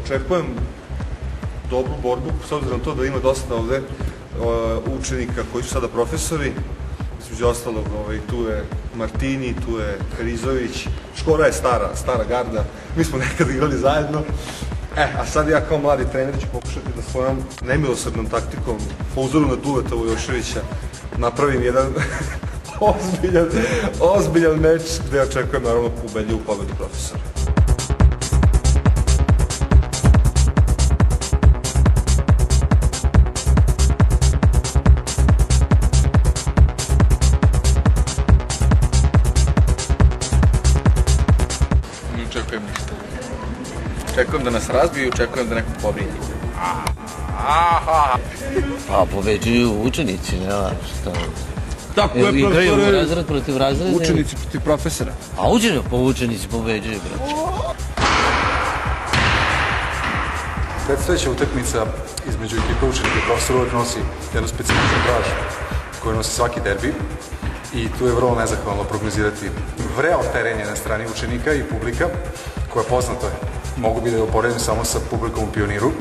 očekujem dobru borbu, s obzirom na to da ima dosta ovde učenika koji su sada profesori. Između ostalog, tu je Martini, tu je Karizović, Škora je stara garda, mi smo nekad igrali zajedno. A sad ja kao mladi trener ću pokušati da svojom nemilosrdnom taktikom, po uzoru na Duleta Vujoševića, napravim jedan ozbiljan meč gde očekujem naravno ubedljivu pobedu profesora. Očekujem ništa. Očekujem da nas razbiju i očekujem da nekog povridi. Pa pobeđuju učenici, nema šta. Tako je, profesore. Igraju razred protiv razreda. Učenici protiv profesora. A učenici pobeđuju, brate. Predstojeća utakmica između ekipa učenika i profesora uvek nosi jednu specifičnu draž koju nosi svaki derbi i tu je vrlo nezahvalno prognozirati vreo terenje na strani učenika i publika koja je poznata, mogu bi da je uporedim samo sa publikom u Pioniru.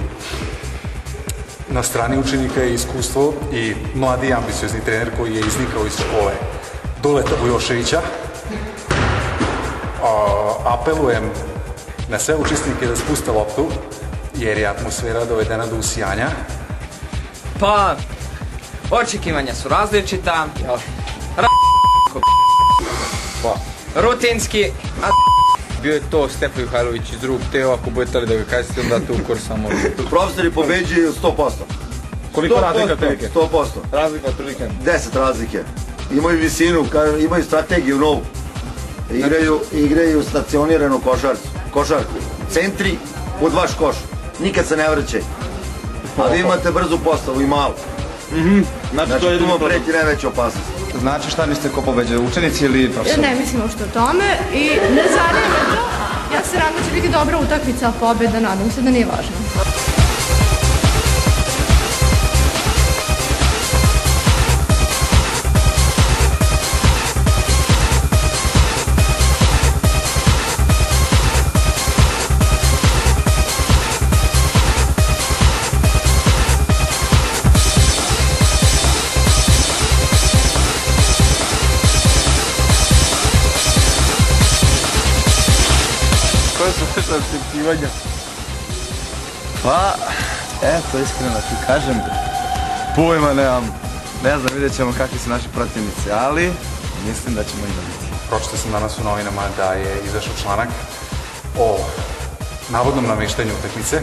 Na strani učenika je iskustvo i mladi ambiciozni trener koji je iznikao iz škole Duleta Vujoševića. Apelujem na sve učesnike da spuste loptu jer je atmosfera dovedena do usijanja. Pa, očekivanja su različita. Rutinski. Bio je to Stefa Juhajlović iz drugog teo, ako budete li da ga kažete, onda to ukor samo. Profesori pobeđuju 100%. Koliko razlika otprilike? 100%. Razlika otprilike? 10 razlike. Imaju visinu, imaju strategiju novu. Igraju stacioniranu košarku. Centri pod vaš koš. Nikad se ne vrće. A vi imate brzu postavu i malu. Znači tu vam preti najveća opasnost. Znači šta mislite ko pobeđuje, učenici ili profesori? Ne mislim uopšte o tome i ne zanima me to. Ja se nadam da će biti dobra utakmica, pobeda, nadam se da nije važno. Koje su vaše očekivanja? Pa, eto, iskreno ti kažem, pojma nemam. Ne znam, vidjet ćemo kakvi su naši protivnici, ali mislim da ćemo imati. Pročitao sam danas u novinama da je izašao članak o navodnom nameštanju utakmice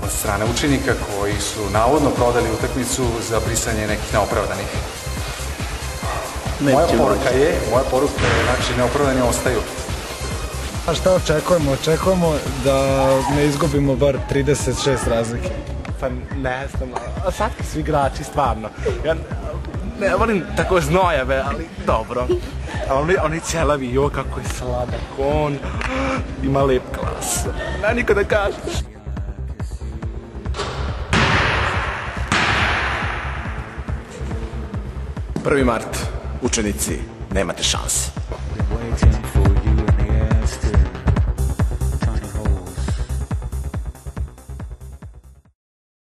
od strane učenika koji su navodno prodali utakmicu za brisanje nekih neopravdanih. Moja poruka je, znači, neopravdani ostaju. A šta očekujemo? Očekujemo da ne izgubimo bar 36 razlike. Pa ne znam, a slatki su igrači, stvarno. Ja ne volim tako znojave, ali dobro. Oni ćelavi, jo, kako je sladak on, ima lep glas. Ne, niko da kažeš. 1. mart, učenici, nemate šanse.